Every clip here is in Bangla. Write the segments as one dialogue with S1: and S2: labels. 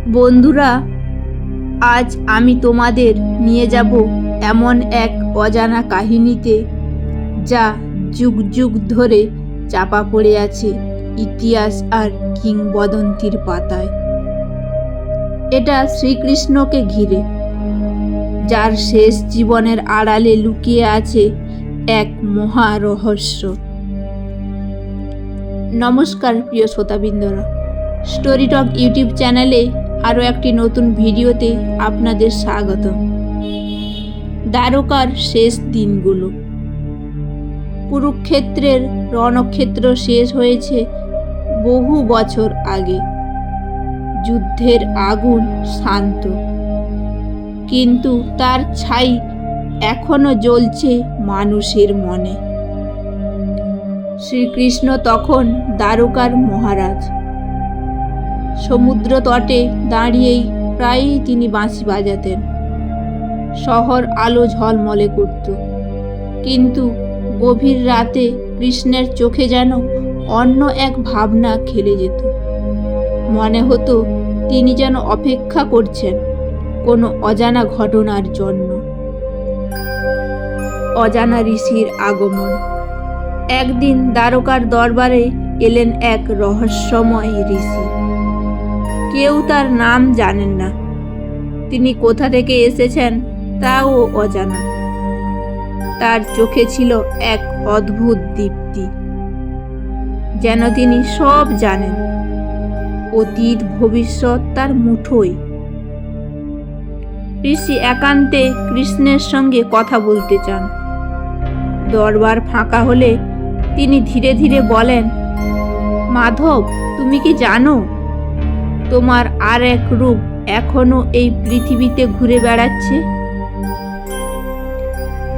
S1: বন্ধুরা, আজ আমি তোমাদের নিয়ে যাব এমন এক অজানা কাহিনীতে, যা যুগ যুগ ধরে চাপা পড়ে আছে ইতিহাস আর কিংবদন্তির পাতায়। এটা শ্রীকৃষ্ণকে ঘিরে, যার শেষ জীবনের আড়ালে লুকিয়ে আছে এক মহা রহস্য। নমস্কার প্রিয় শ্রোতাবৃন্দরা, স্টোরি টক ইউটিউব চ্যানেলে আরও একটি নতুন ভিডিওতে আপনাদের স্বাগত। দ্বারকার শেষ দিনগুলো। কুরুক্ষেত্রের রণক্ষেত্র শেষ হয়েছে বহু বছর আগে। যুদ্ধের আগুন শান্ত, কিন্তু তার ছাই এখনো জ্বলছে মানুষের মনে। শ্রীকৃষ্ণ তখন দ্বারকার মহারাজ। সমুদ্র তটে দাঁড়িয়েই প্রায়ই তিনি বাঁশি বাজাতেন। শহর আলো ঝলমলে করত, কিন্তু গভীর রাতে কৃষ্ণের চোখে যেন অন্য এক ভাবনা খেলে যেত। মনে হতো তিনি যেন অপেক্ষা করছেন কোনো অজানা ঘটনার জন্য। অজানা ঋষির আগমন। একদিন দ্বারকার দরবারে এলেন এক রহস্যময় ঋষি। কেউ তার নাম জানেন না, তিনি কোথা থেকে এসেছেন তাও অজানা। তার চোখে ছিল এক অদ্ভুত দীপ্তি, যেন তিনি সব জানেন। অতীত ভবিষ্যৎ তার মুঠোয়। ঋষি একান্তে কৃষ্ণের সঙ্গে কথা বলতে চান। দরবার ফাঁকা হলে তিনি ধীরে ধীরে বলেন, মাধব, তুমি কি জানো তোমার আর এক রূপ এখনো এই পৃথিবীতে ঘুরে বেড়াচ্ছে?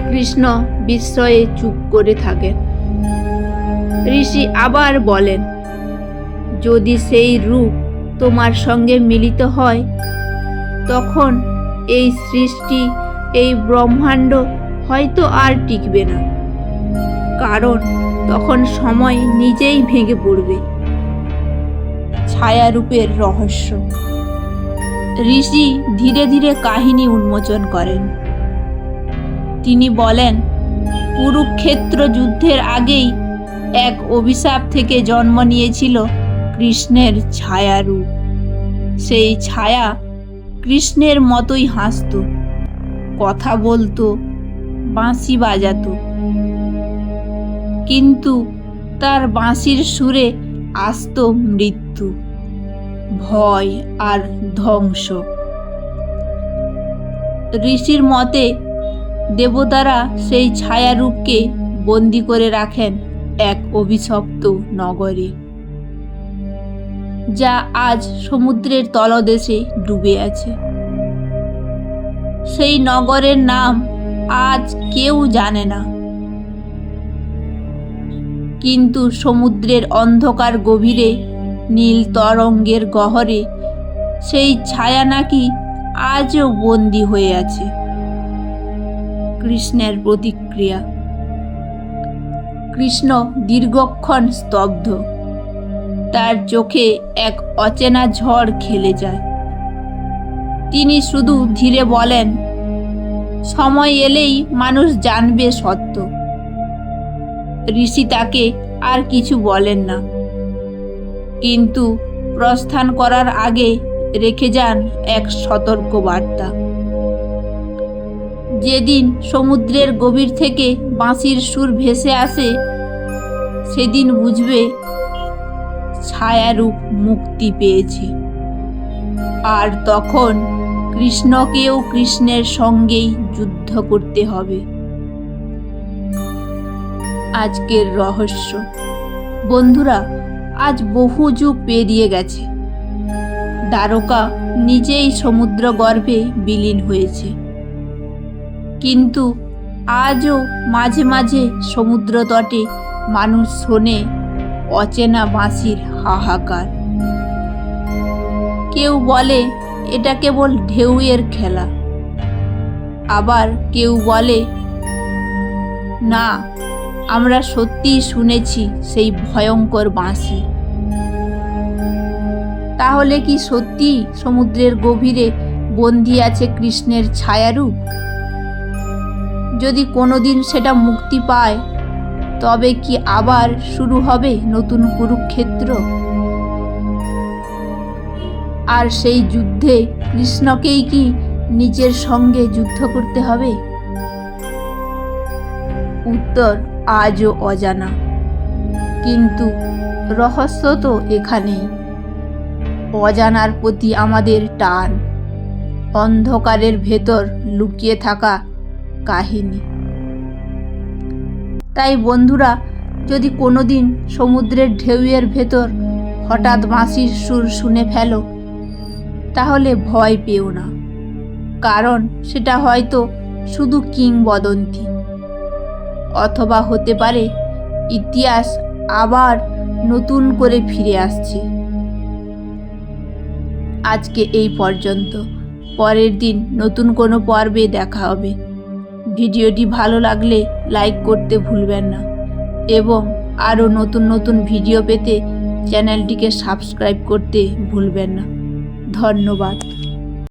S1: কৃষ্ণ বিস্ময়ে চুপ করে থাকেন। ঋষি আবার বলেন, যদি সেই রূপ তোমার সঙ্গে মিলিত হয়, তখন এই সৃষ্টি, এই ব্রহ্মাণ্ড হয়তো আর টিকবে না, কারণ তখন সময় নিজেই ভেঙে পড়বে। ছায়ারূপের রহস্য। ঋষি ধীরে ধীরে কাহিনী উন্মোচন করেন। তিনি বলেন, কুরুক্ষেত্র যুদ্ধের আগেই এক অভিশাপ থেকে জন্ম নিয়েছিল কৃষ্ণের ছায়ারূপ। সেই ছায়া কৃষ্ণের মতোই হাসত, কথা বলতো, বাঁশি বাজাতো, কিন্তু তার বাঁশির সুরে আসত মৃত্যু, ভয় আর ধ্বংস। ঋষির মতে দেবতারা সেই ছায়ারূপকে বন্দি করে রাখেন এক অভিশপ্ত নগরে, যা আজ সমুদ্রের তলদেশে ডুবে আছে। সেই নগরের নাম আজ কেউ জানে না, কিন্তু সমুদ্রের অন্ধকার গভীরে, নীল তরঙ্গের গহরে সেই ছায়া নাকি আজও বন্দী হয়ে আছে। কৃষ্ণের প্রতিক্রিয়া। কৃষ্ণ দীর্ঘক্ষণ স্তব্ধ। তার চোখে এক অচেনা ঝড় খেলে যায়। তিনি শুধু ধীরে বলেন, সময় এলেই মানুষ জানবে সত্য। ঋষি তাকে আর কিছু বলেন না, কিন্তু প্রস্থান করার আগে রেখে যান এক সতর্ক বার্তা। যেদিন সমুদ্রের গভীর থেকে বাঁশির সুর ভেসে আসে, সেদিন বুঝবে ছায়ারূপ মুক্তি পেয়েছে। আর তখন কৃষ্ণকেও কৃষ্ণের সঙ্গেই যুদ্ধ করতে হবে। আজকের রহস্য। বন্ধুরা, আজ বহু যুগ পেরিয়ে গেছে। দ্বারকা নিজেই সমুদ্র গর্ভে বিলীন হয়েছে, কিন্তু আজও মাঝে মাঝে সমুদ্র তটে মানুষ শোনে অচেনা বাঁশির হাহাকার। কেউ বলে এটা কেবল ঢেউয়ের খেলা, আবার কেউ বলে না, আমরা সত্যিই শুনেছি সেই ভয়ঙ্কর বাঁশি। তাহলে কি সত্যি সমুদ্রের গভীরে বন্দী আছে কৃষ্ণের ছায়ারূপ? যদি কোনোদিন সেটা মুক্তি পায়, তবে কি আবার শুরু হবে নতুন কুরুক্ষেত্র? আর সেই যুদ্ধে কৃষ্ণকেই কি নিজের সঙ্গে যুদ্ধ করতে হবে? উত্তর আজও অজানা, কিন্তু রহস্য তো এখানেই। অজানার প্রতি আমাদের টান, অন্ধকারের ভেতর লুকিয়ে থাকা কাহিনী। তাই বন্ধুরা, যদি কোনোদিন সমুদ্রের ঢেউয়ের ভেতর হঠাৎ বাঁশির সুর শুনে ফেলো, তাহলে ভয় পেও না, কারণ সেটা হয়তো শুধু কিংবদন্তি, অথবা হতে পারে ইতিহাস আবার নতুন করে ফিরে আসছে। আজকে এই পর্যন্ত, পরের দিন নতুন কোনো পর্বে দেখা হবে। ভিডিওটি ভালো লাগলে লাইক করতে ভুলবেন না, এবং আরও নতুন নতুন ভিডিও পেতে চ্যানেলটিকে সাবস্ক্রাইব করতে ভুলবেন না। ধন্যবাদ।